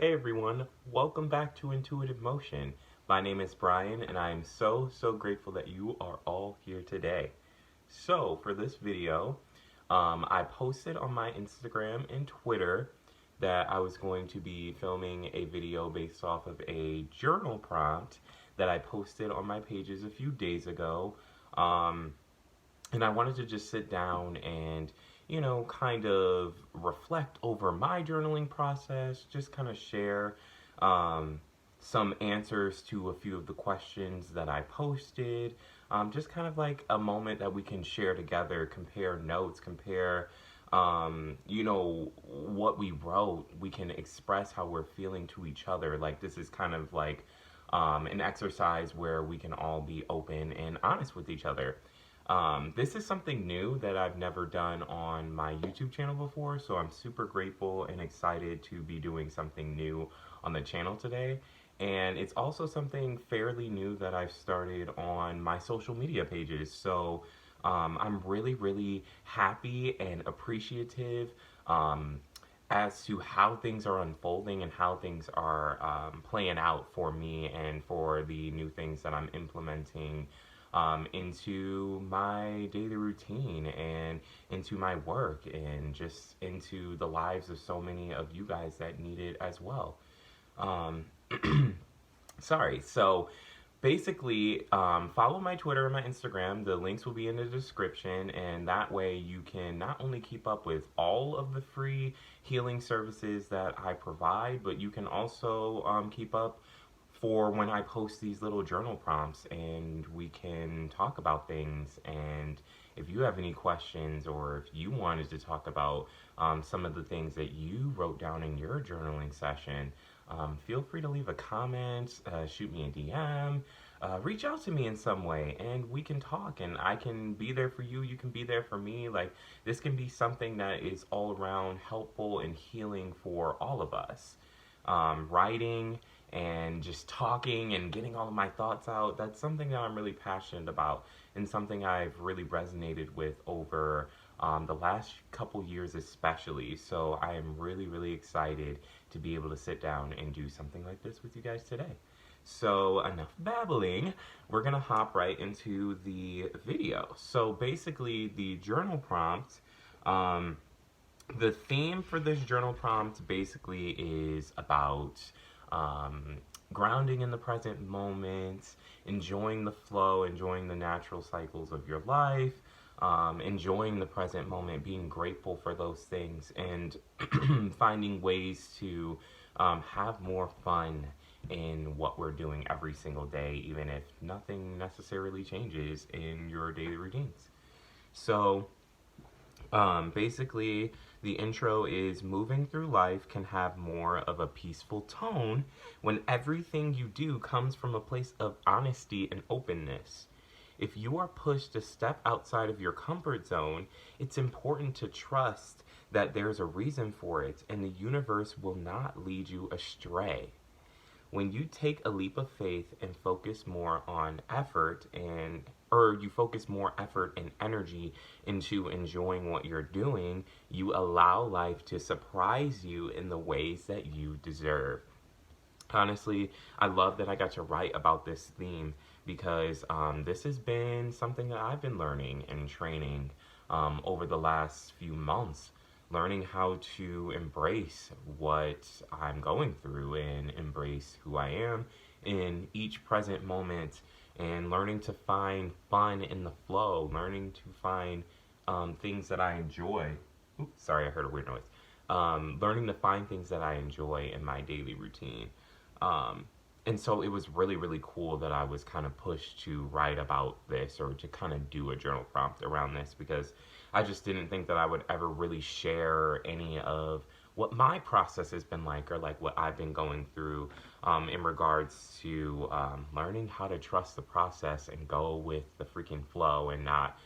Hey everyone, welcome back to Intuitive Motion. My name is Brian and I am so grateful that you are all here today. So for this video, I posted on my Instagram and Twitter that I was going to be filming a video based off of a journal prompt that I posted on my pages a few days ago. And I wanted to just sit down and, kind of reflect over my journaling process, just kind of share um, some answers to a few of the questions that I posted. Just kind of like a moment that we can share together, compare notes, compare, what we wrote. We can express how we're feeling to each other. Like, this is kind of like an exercise where we can all be open and honest with each other. This is something new that I've never done on my YouTube channel before, so I'm super grateful and excited to be doing something new on the channel today. And it's also something fairly new that I've started on my social media pages. So I'm really happy and appreciative as to how things are unfolding and how things are playing out for me and for the new things that I'm implementing into my daily routine and into my work and just into the lives of so many of you guys that need it as well. Um, Sorry. So basically, follow my Twitter and my Instagram. The links will be in the description, and that way you can not only keep up with all of the free healing services that I provide, but you can also keep up for when I post these little journal prompts and we can talk about things. And if you have any questions or if you wanted to talk about some of the things that you wrote down in your journaling session, feel free to leave a comment, shoot me a DM, reach out to me in some way and we can talk and I can be there for you, you can be there for me. Like, this can be something that is all around helpful and healing for all of us. Writing and just talking and getting all of my thoughts out, that's something that I'm really passionate about and something I've really resonated with over the last couple years especially. So I am really excited to be able to sit down and do something like this with you guys today. So enough babbling, we're gonna hop right into the video. So basically the journal prompt, the theme for this journal prompt basically is about um, grounding in the present moment, enjoying the flow, enjoying the natural cycles of your life, enjoying the present moment, being grateful for those things, and finding ways to have more fun in what we're doing every single day, even if nothing necessarily changes in your daily routines. So, basically, the intro is moving through life can have more of a peaceful tone when everything you do comes from a place of honesty and openness. If you are pushed to step outside of your comfort zone, it's important to trust that there's a reason for it and the universe will not lead you astray. When you take a leap of faith and focus more on effort and or you focus more effort and energy into enjoying what you're doing, you allow life to surprise you in the ways that you deserve. Honestly, I love that I got to write about this theme because this has been something that I've been learning and training over the last few months, learning how to embrace what I'm going through and embrace who I am in each present moment, and learning to find fun in the flow, learning to find things that I enjoy. Oops, sorry, I heard a weird noise. Learning to find things that I enjoy in my daily routine. Um, and so it was really cool that I was kind of pushed to write about this or to kind of do a journal prompt around this, because I just didn't think that I would ever really share any of what my process has been like or like what I've been going through in regards to learning how to trust the process and go with the freaking flow and not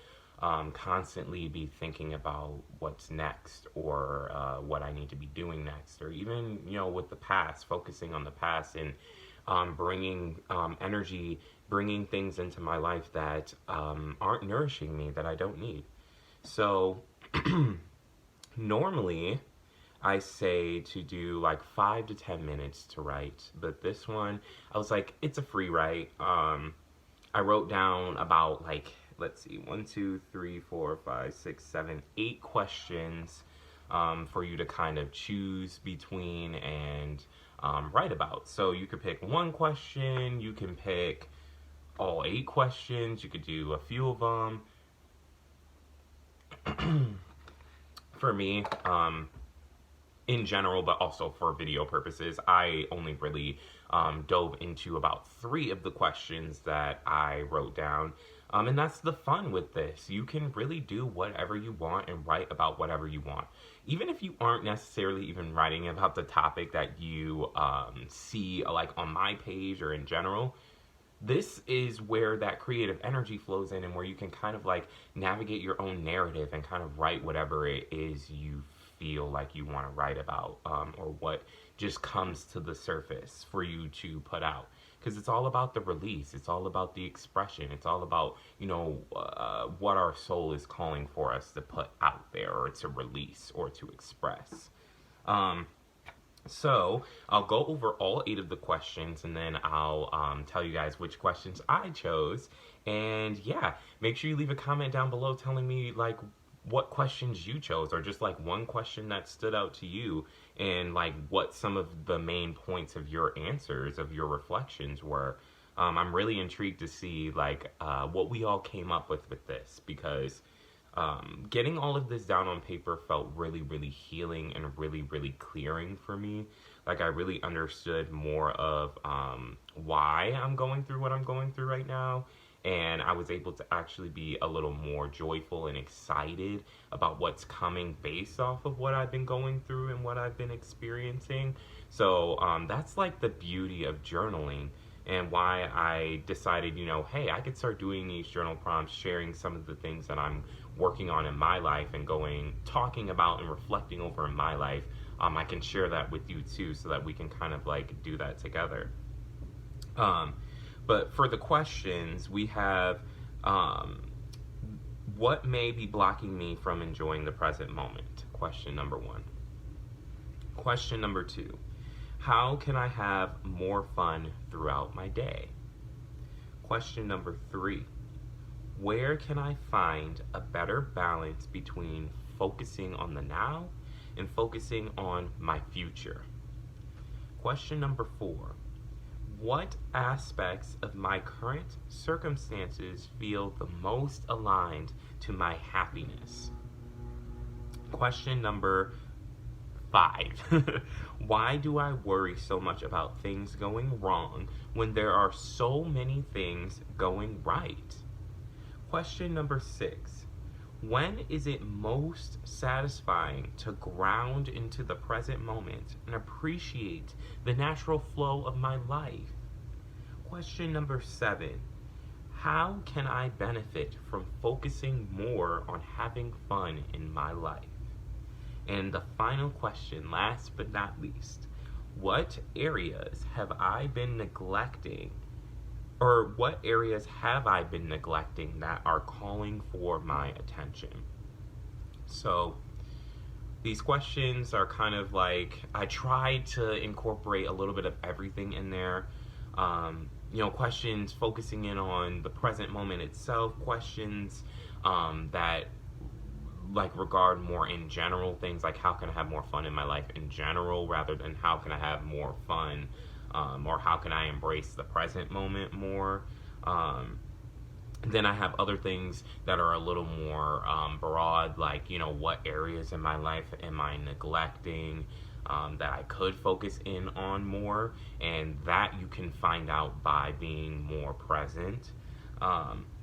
constantly be thinking about what's next or what I need to be doing next, or even, with the past, focusing on the past and bringing energy, bringing things into my life that aren't nourishing me, that I don't need. So, normally, I say to do like 5 to 10 minutes to write. But this one, I was like, it's a free write. I wrote down about like, let's see, 8 questions for you to kind of choose between and write about. So you could pick one question, you can pick all 8 questions, you could do a few of them. For me, in general, but also for video purposes, I only really dove into about 3 of the questions that I wrote down. And that's the fun with this. You can really do whatever you want and write about whatever you want. Even if you aren't necessarily even writing about the topic that you see like on my page or in general, this is where that creative energy flows in and where you can kind of like navigate your own narrative and kind of write whatever it is you feel like you want to write about, or what just comes to the surface for you to put out, because it's all about the release, it's all about the expression, it's all about, you know, what our soul is calling for us to put out there or to release or to express. So I'll go over all 8 of the questions, and then I'll tell you guys which questions I chose. And yeah, make sure you leave a comment down below telling me like what questions you chose, or just like one question that stood out to you, and like what some of the main points of your answers, of your reflections were. I'm really intrigued to see like what we all came up with this, because getting all of this down on paper felt really, really healing and really, really clearing for me. Like I really understood more of why I'm going through what I'm going through right now. And I was able to actually be a little more joyful and excited about what's coming based off of what I've been going through and what I've been experiencing. So that's like the beauty of journaling, and why I decided, you know, hey, I could start doing these journal prompts, sharing some of the things that I'm working on in my life and talking about and reflecting over in my life. I can share that with you too, so that we can kind of like do that together. But for the questions, we have what may be blocking me from enjoying the present moment? Question number 1. Question number 2. How can I have more fun throughout my day? Question number 3. Where can I find a better balance between focusing on the now and focusing on my future? Question number 4. What aspects of my current circumstances feel the most aligned to my happiness? Question number 5. Why do I worry so much about things going wrong when there are so many things going right? Question number 6. When is it most satisfying to ground into the present moment and appreciate the natural flow of my life? Question number 7. How can I benefit from focusing more on having fun in my life? And the final question, last but not least, what areas have I been neglecting, or what areas have I been neglecting that are calling for my attention? So these questions are kind of like, I tried to incorporate a little bit of everything in there. You know, questions focusing in on the present moment itself, questions that like regard more in general things, like how can I have more fun in my life in general, rather than how can I have more fun, or how can I embrace the present moment more. Then I have other things that are a little more broad, like, you know, what areas in my life am I neglecting, that I could focus in on more, and that you can find out by being more present.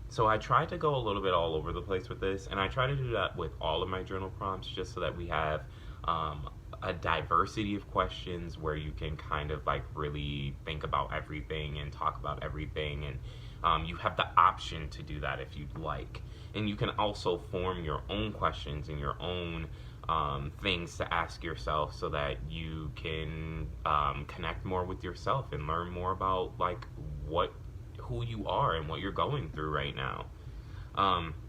So I tried to go a little bit all over the place with this, and I try to do that with all of my journal prompts, just so that we have a diversity of questions where you can kind of like really think about everything and talk about everything, and you have the option to do that if you'd like. And you can also form your own questions and your own things to ask yourself, so that you can connect more with yourself and learn more about like who you are and what you're going through right now.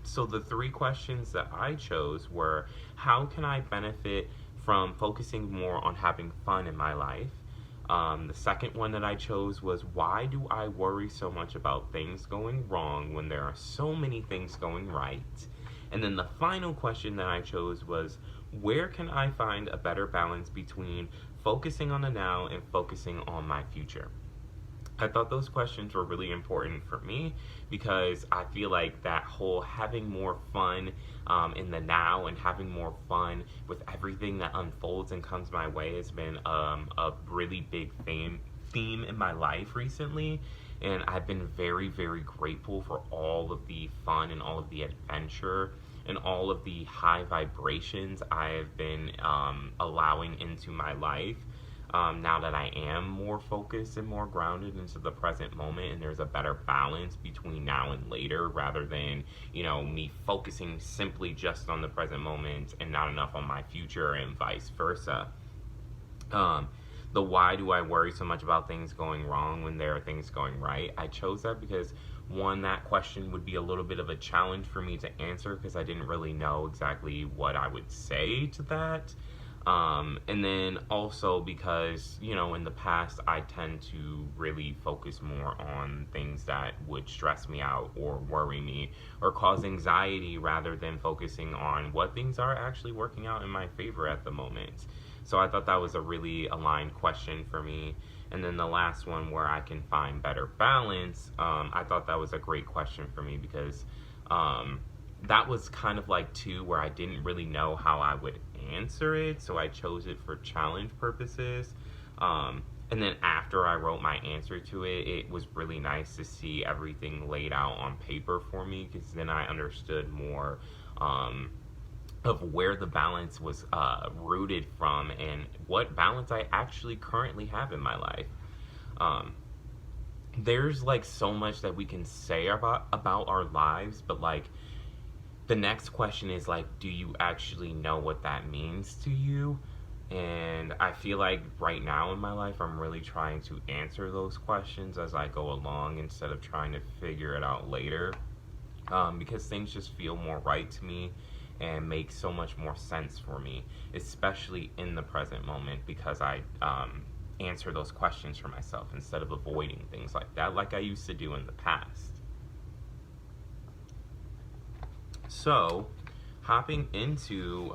So the 3 questions that I chose were, how can I benefit from focusing more on having fun in my life. The second one that I chose was, why do I worry so much about things going wrong when there are so many things going right? And then the final question that I chose was, where can I find a better balance between focusing on the now and focusing on my future? I thought those questions were really important for me because I feel like that whole having more fun in the now and having more fun with everything that unfolds and comes my way has been a really big theme in my life recently. And I've been very, very grateful for all of the fun and all of the adventure and all of the high vibrations I have been allowing into my life. Now that I am more focused and more grounded into the present moment, and there's a better balance between now and later, rather than, me focusing simply just on the present moment and not enough on my future, and vice versa. The why do I worry so much about things going wrong when there are things going right? I chose that because, one, that question would be a little bit of a challenge for me to answer because I didn't really know exactly what I would say to that. And then also because, in the past, I tend to really focus more on things that would stress me out or worry me or cause anxiety rather than focusing on what things are actually working out in my favor at the moment. So I thought that was a really aligned question for me. And then the last one, where I can find better balance, I thought that was a great question for me because that was kind of like two where I didn't really know how I would answer it, so I chose it for challenge purposes. And then after I wrote my answer to it, it was really nice to see everything laid out on paper for me, because then I understood more of where the balance was rooted from and what balance I actually currently have in my life. There's like so much that we can say about our lives, but like the next question is like, do you actually know what that means to you? And I feel like right now in my life, I'm really trying to answer those questions as I go along instead of trying to figure it out later, because things just feel more right to me and make so much more sense for me, especially in the present moment, because I answer those questions for myself instead of avoiding things like that, like I used to do in the past. So, hopping into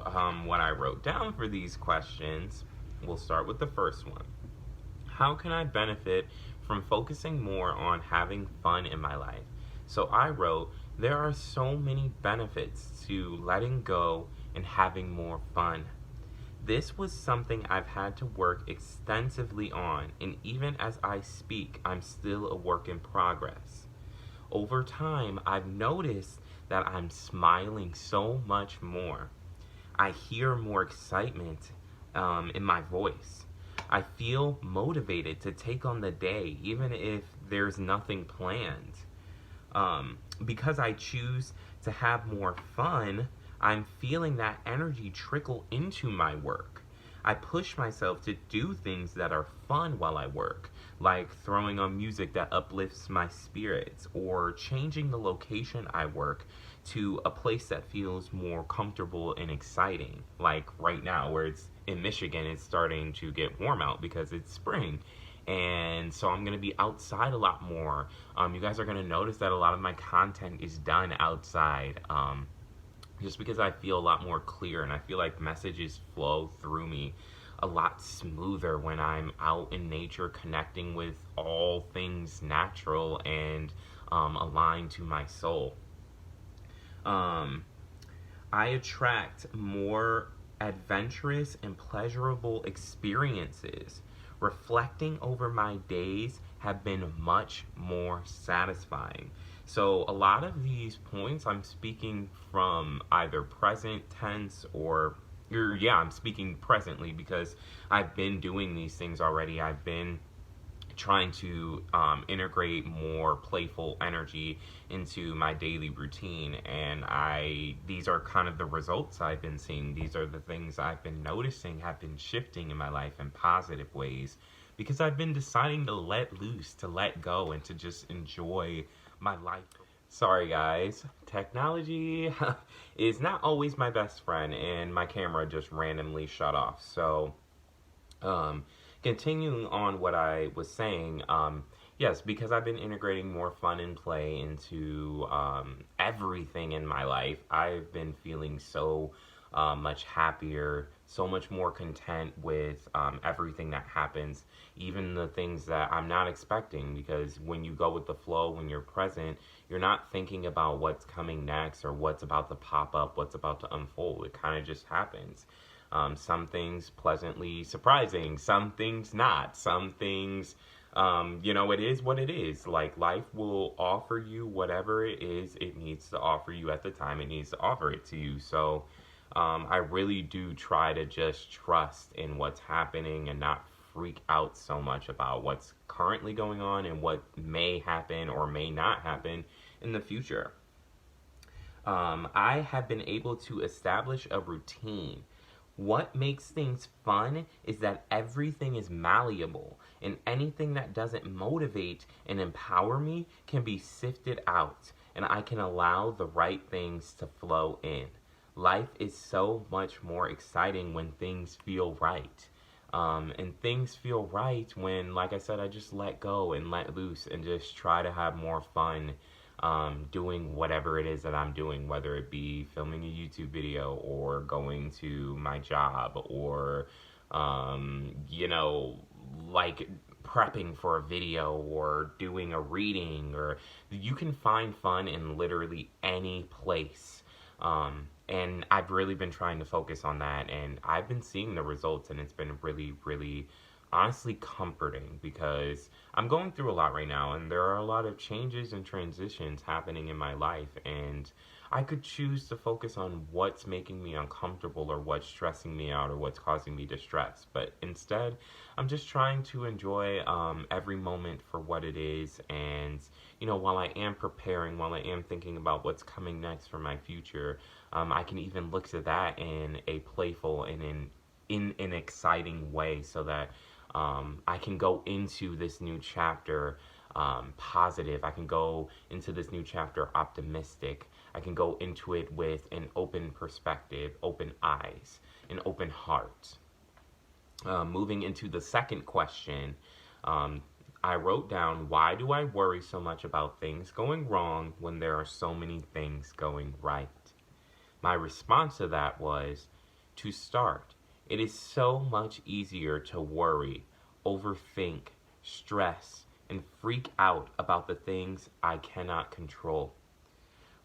what I wrote down for these questions, we'll start with the first one. How can I benefit from focusing more on having fun in my life? So I wrote, there are so many benefits to letting go and having more fun. This was something I've had to work extensively on, and even as I speak, I'm still a work in progress. Over time, I've noticed that I'm smiling so much more. I hear more excitement in my voice. I feel motivated to take on the day, even if there's nothing planned. Because I choose to have more fun, I'm feeling that energy trickle into my work. I push myself to do things that are fun while I work, like throwing on music that uplifts my spirits, or changing the location I work to a place that feels more comfortable and exciting. Like right now, where it's in Michigan, it's starting to get warm out because it's spring. And so I'm going to be outside a lot more. You guys are going to notice that a lot of my content is done outside. Just because I feel a lot more clear, and I feel like messages flow through me a lot smoother when I'm out in nature connecting with all things natural and aligned to my soul. I attract more adventurous and pleasurable experiences. Reflecting over my days have been much more satisfying. So a lot of these points I'm speaking from either present tense or yeah, I'm speaking presently because I've been doing these things already. I've been trying to integrate more playful energy into my daily routine, and these are kind of the results I've been seeing. These are the things I've been noticing have been shifting in my life in positive ways, because I've been deciding to let loose, to let go, and to just enjoy my life. Sorry, guys. Technology is not always my best friend, and my camera just randomly shut off. So, um, continuing on what I was saying, yes, because I've been integrating more fun and play into everything in my life, I've been feeling so much happier, so much more content with everything that happens, even the things that I'm not expecting. Because when you go with the flow, when you're present, you're not thinking about what's coming next or what's about to pop up, what's about to unfold. It kind of just happens. Some things pleasantly surprising, some things not, some things, it is what it is. Like, life will offer you whatever it is it needs to offer you at the time it needs to offer it to you. So, I really do try to just trust in what's happening and not freak out so much about what's currently going on and what may happen or may not happen in the future. I have been able to establish a routine. What makes things fun is that everything is malleable, and anything that doesn't motivate and empower me can be sifted out, and I can allow the right things to flow in. Life is so much more exciting when things feel right. And things feel right when, like I said, I just let go and let loose and just try to have more fun doing whatever it is that I'm doing, whether it be filming a YouTube video or going to my job or, like prepping for a video or doing a reading, or you can find fun in literally any place. And I've really been trying to focus on that, and I've been seeing the results, and it's been really, really honestly comforting because I'm going through a lot right now, and there are a lot of changes and transitions happening in my life, and I could choose to focus on what's making me uncomfortable or what's stressing me out or what's causing me distress. But instead, I'm just trying to enjoy every moment for what it is. And, while I am preparing, while I am thinking about what's coming next for my future, I can even look to that in a playful and in an exciting way so that I can go into this new chapter positive. I can go into this new chapter optimistic. I can go into it with an open perspective, open eyes, an open heart. Moving into the second question, I wrote down, why do I worry so much about things going wrong when there are so many things going right? My response to that was, to start, it is so much easier to worry, overthink, stress, and freak out about the things I cannot control.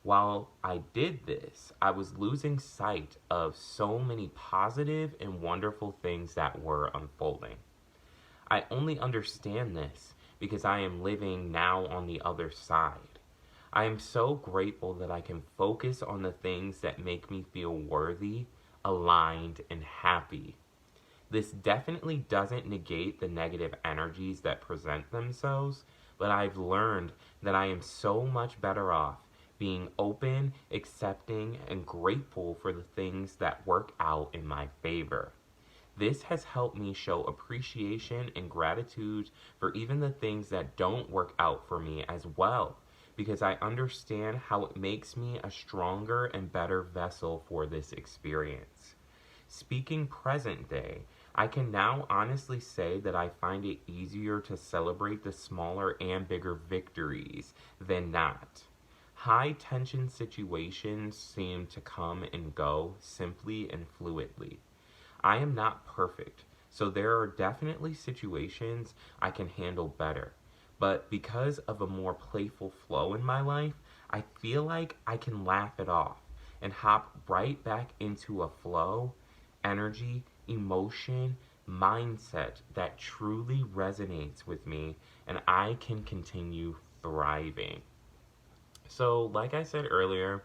While I did this, I was losing sight of so many positive and wonderful things that were unfolding. I only understand this because I am living now on the other side. I am so grateful that I can focus on the things that make me feel worthy, aligned, and happy. This definitely doesn't negate the negative energies that present themselves, but I've learned that I am so much better off being open, accepting, and grateful for the things that work out in my favor. This has helped me show appreciation and gratitude for even the things that don't work out for me as well, because I understand how it makes me a stronger and better vessel for this experience. Speaking present day, I can now honestly say that I find it easier to celebrate the smaller and bigger victories than not. High tension situations seem to come and go simply and fluidly. I am not perfect, so there are definitely situations I can handle better. But because of a more playful flow in my life, I feel like I can laugh it off and hop right back into a flow, energy, emotion, mindset that truly resonates with me, and I can continue thriving. So, like I said earlier,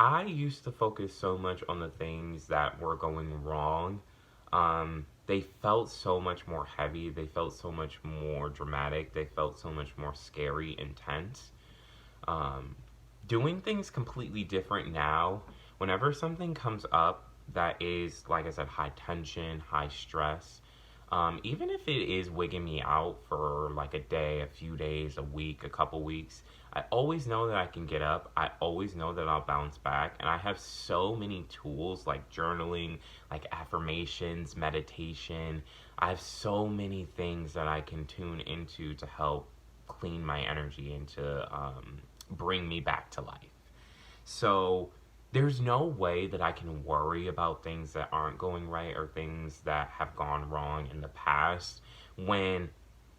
I used to focus so much on the things that were going wrong. They felt so much more heavy. They felt so much more dramatic. They felt so much more scary, intense. Um, Doing things completely different now, whenever something comes up that is, like I said, high tension, high stress, Even if it is wigging me out for like a day, a few days, a week, a couple weeks, I always know that I can get up. I always know that I'll bounce back. And I have so many tools like journaling, like affirmations, meditation. I have so many things that I can tune into to help clean my energy and to bring me back to life. So there's no way that I can worry about things that aren't going right or things that have gone wrong in the past when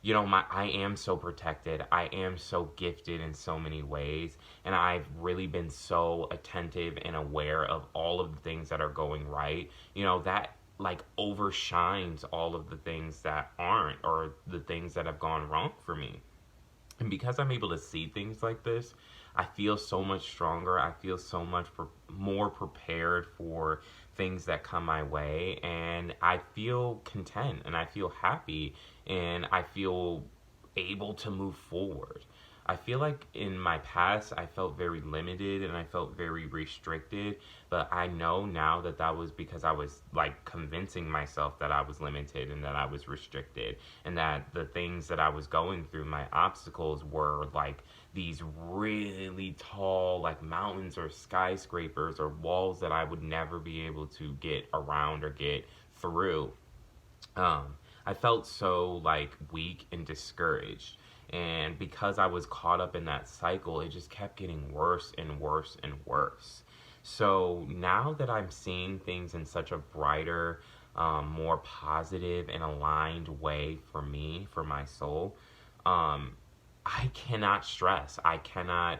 I am so protected. I am so gifted in so many ways, and I've really been so attentive and aware of all of the things that are going right. That like overshines all of the things that aren't, or the things that have gone wrong for me. And because I'm able to see things like this, I feel so much stronger. I feel so much more prepared for things that come my way. And I feel content and I feel happy and I feel able to move forward. I feel like in my past, I felt very limited and I felt very restricted, but I know now that that was because I was like convincing myself that I was limited and that I was restricted, and that the things that I was going through, my obstacles, were like these really tall, like mountains or skyscrapers or walls that I would never be able to get around or get through. I felt so like weak and discouraged. And because I was caught up in that cycle, it just kept getting worse and worse and worse. So now that I'm seeing things in such a brighter, more positive and aligned way for me, for my soul, I cannot stress. I cannot.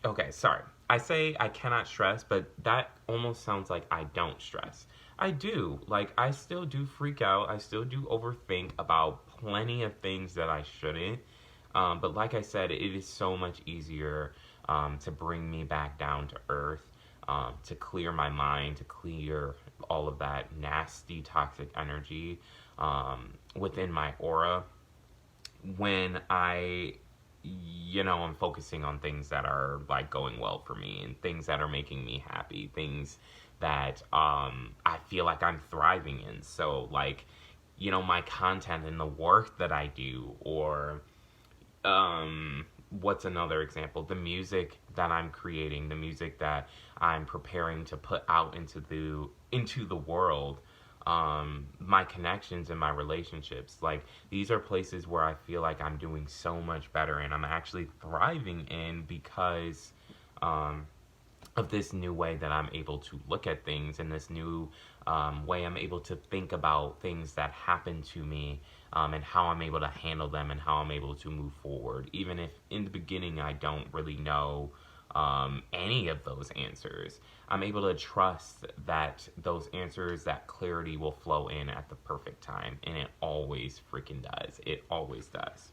Okay, sorry. I say I cannot stress, but that almost sounds like I don't stress. I do. Like, I still do freak out. I still do overthink about plenty of things that I shouldn't. But like I said, it is so much easier to bring me back down to earth, to clear my mind, to clear all of that nasty, toxic energy within my aura when I'm focusing on things that are like going well for me and things that are making me happy, things that I feel like I'm thriving in. So like, my content and the work that I do, or what's another example? The music that I'm creating, the music that I'm preparing to put out into the world, my connections and my relationships. Like, these are places where I feel like I'm doing so much better and I'm actually thriving in because of this new way that I'm able to look at things, and this new way I'm able to think about things that happen to me, and how I'm able to handle them and how I'm able to move forward. Even if in the beginning I don't really know any of those answers, I'm able to trust that those answers, that clarity will flow in at the perfect time. And it always freaking does. It always does.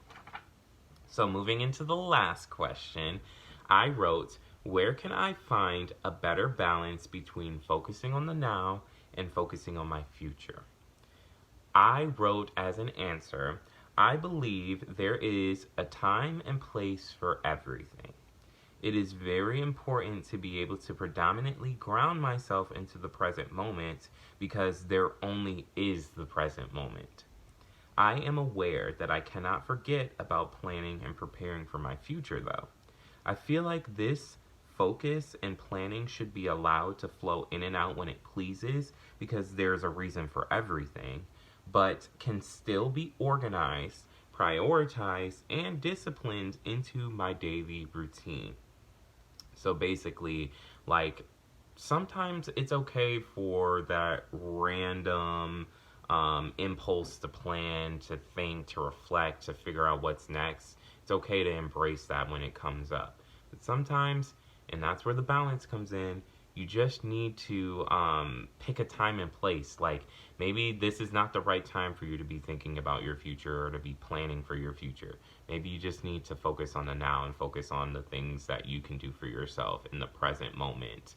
So moving into the last question, I wrote, where can I find a better balance between focusing on the now and focusing on my future? I wrote as an answer, I believe there is a time and place for everything. It is very important to be able to predominantly ground myself into the present moment because there only is the present moment. I am aware that I cannot forget about planning and preparing for my future, though. I feel like this focus and planning should be allowed to flow in and out when it pleases because there's a reason for everything, but can still be organized, prioritized, and disciplined into my daily routine. So basically, like, sometimes it's okay for that random impulse to plan, to think, to reflect, to figure out what's next. It's okay to embrace that when it comes up. But sometimes, and that's where the balance comes in, you just need to pick a time and place. Like, maybe this is not the right time for you to be thinking about your future or to be planning for your future. Maybe you just need to focus on the now and focus on the things that you can do for yourself in the present moment.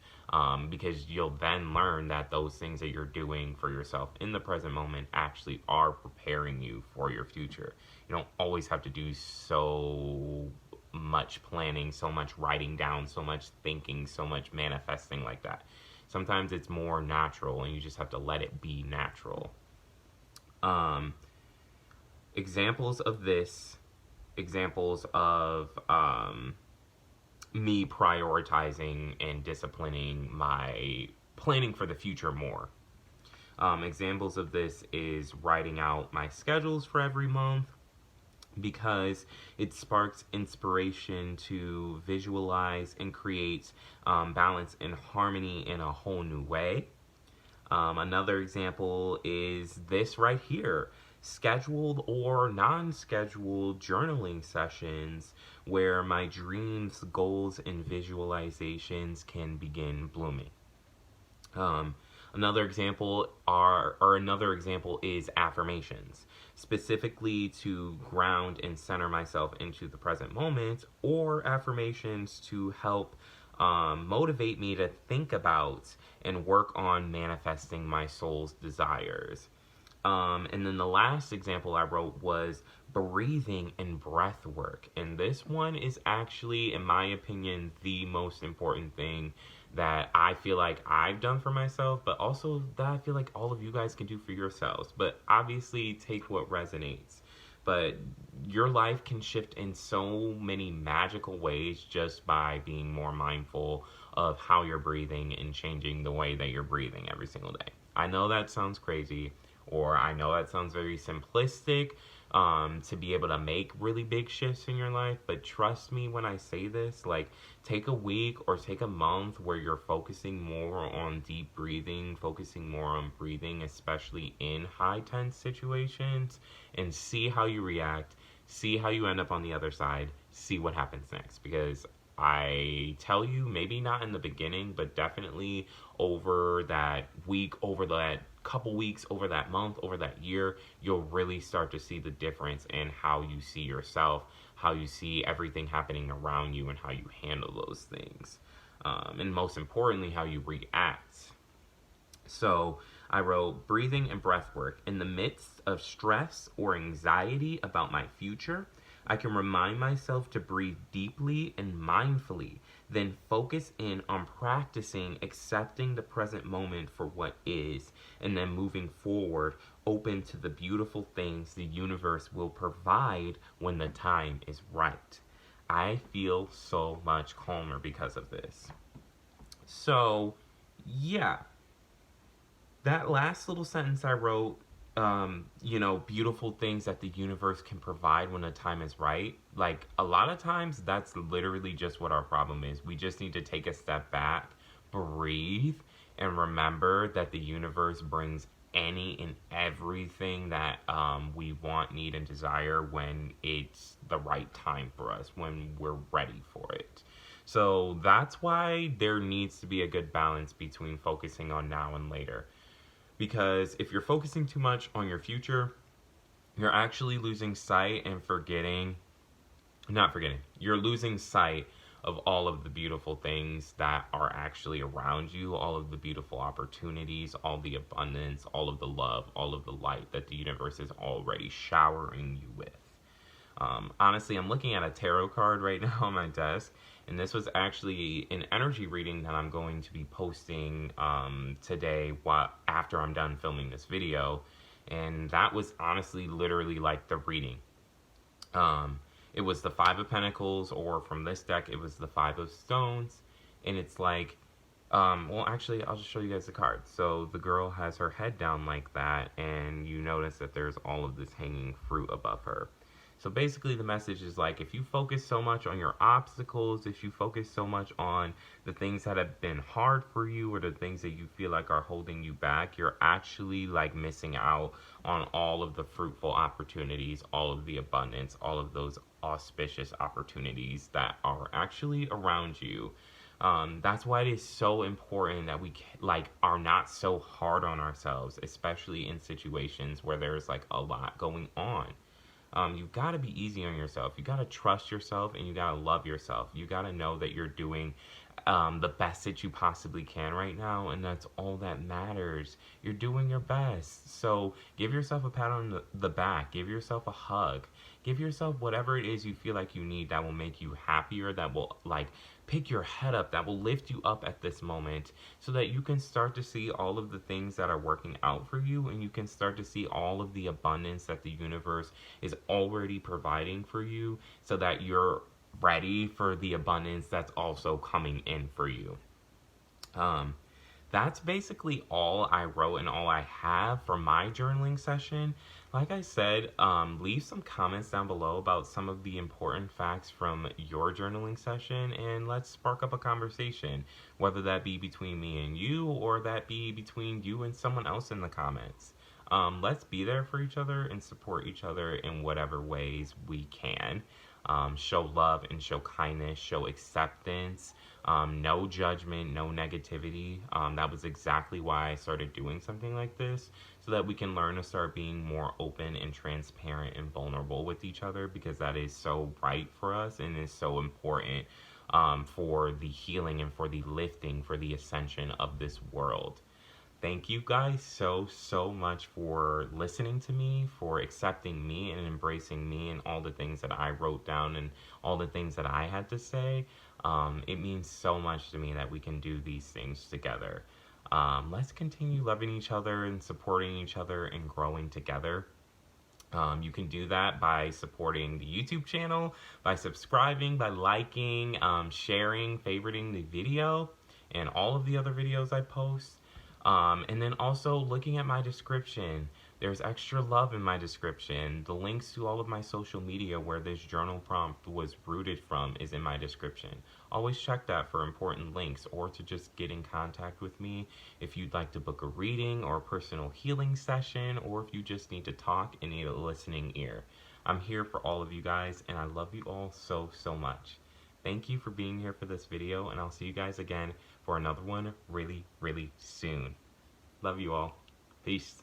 Because you'll then learn that those things that you're doing for yourself in the present moment actually are preparing you for your future. You don't always have to do so much planning, so much writing down, so much thinking, so much manifesting like that. Sometimes it's more natural and you just have to let it be natural. Um, examples of this, examples of me prioritizing and disciplining my planning for the future more. Examples of this is writing out my schedules for every month, because it sparks inspiration to visualize and create balance and harmony in a whole new way. Another example is this right here: scheduled or non scheduled journaling sessions where my dreams, goals, and visualizations can begin blooming. Um, another example is affirmations, specifically to ground and center myself into the present moment, or affirmations to help motivate me to think about and work on manifesting my soul's desires. And then the last example I wrote was breathing and breath work. And this one is actually, in my opinion, the most important thing that I feel like I've done for myself, but also that I feel like all of you guys can do for yourselves. But obviously, take what resonates. But your life can shift in so many magical ways just by being more mindful of how you're breathing and changing the way that you're breathing every single day. I know that sounds crazy, or I know that sounds very simplistic, to be able to make really big shifts in your life, but trust me when I say this, like, take a week or take a month where you're focusing more on deep breathing, focusing more on breathing, especially in high tense situations, and see how you react, see how you end up on the other side, see what happens next. Because I tell you, maybe not in the beginning, but definitely over that week, over that couple weeks, over that month, over that year, you'll really start to see the difference in how you see yourself, how you see everything happening around you, and how you handle those things. And most importantly, how you react. So I wrote breathing and breath work. In the midst of stress or anxiety about my future, I can remind myself to breathe deeply and mindfully, then focus in on practicing accepting the present moment for what is, and then moving forward, open to the beautiful things the universe will provide when the time is right. I feel so much calmer because of this. So, yeah, that last little sentence I wrote, beautiful things that the universe can provide when the time is right. Like, a lot of times, that's literally just what our problem is. We just need to take a step back, breathe, and remember that the universe brings any and everything that we want, need, and desire when it's the right time for us, when we're ready for it. So that's why there needs to be a good balance between focusing on now and later. Because if you're focusing too much on your future, you're actually losing sight and you're losing sight of all of the beautiful things that are actually around you, all of the beautiful opportunities, all the abundance, all of the love, all of the light that the universe is already showering you with. Honestly, I'm looking at a tarot card right now on my desk, and this was actually an energy reading that I'm going to be posting today after I'm done filming this video, and that was honestly literally like the reading. It was the Five of Pentacles, or from this deck, it was the Five of Stones, and it's like, actually, I'll just show you guys the card. So the girl has her head down like that, and you notice that there's all of this hanging fruit above her. So basically the message is like, if you focus so much on your obstacles, if you focus so much on the things that have been hard for you, or the things that you feel like are holding you back, you're actually like missing out on all of the fruitful opportunities, all of the abundance, all of those auspicious opportunities that are actually around you. That's why it is so important that we are not so hard on ourselves, especially in situations where there's like a lot going on. You've got to be easy on yourself. You got to trust yourself, and you got to love yourself. You got to know that you're doing the best that you possibly can right now, and that's all that matters. You're doing your best. So give yourself a pat on the back, give yourself a hug, give yourself whatever it is you feel like you need that will make you happier, that will like pick your head up, that will lift you up at this moment, so that you can start to see all of the things that are working out for you, and you can start to see all of the abundance that the universe is already providing for you, so that you're ready for the abundance that's also coming in for you. Um, that's basically all I wrote and all I have for my journaling session. Like I said, leave some comments down below about some of the important facts from your journaling session, and let's spark up a conversation, whether that be between me and you or that be between you and someone else in the comments. Let's be there for each other and support each other in whatever ways we can. Show love and show kindness, show acceptance, no judgment, no negativity. That was exactly why I started doing something like this, so that we can learn to start being more open and transparent and vulnerable with each other, because that is so right for us and is so important for the healing and for the lifting, for the ascension of this world. Thank you guys so much for listening to me, for accepting me and embracing me and all the things that I wrote down and all the things that I had to say. It means so much to me that we can do these things together. Let's continue loving each other and supporting each other and growing together. You can do that by supporting the YouTube channel, by subscribing, by liking, sharing, favoriting the video and all of the other videos I post. And then also looking at my description, there's extra love in my description. The links to all of my social media where this journal prompt was rooted from is in my description. Always check that for important links, or to just get in contact with me if you'd like to book a reading or a personal healing session, or if you just need to talk and need a listening ear. I'm here for all of you guys, and I love you all so much. Thank you for being here for this video, and I'll see you guys again for another one really soon. Love you all. Peace.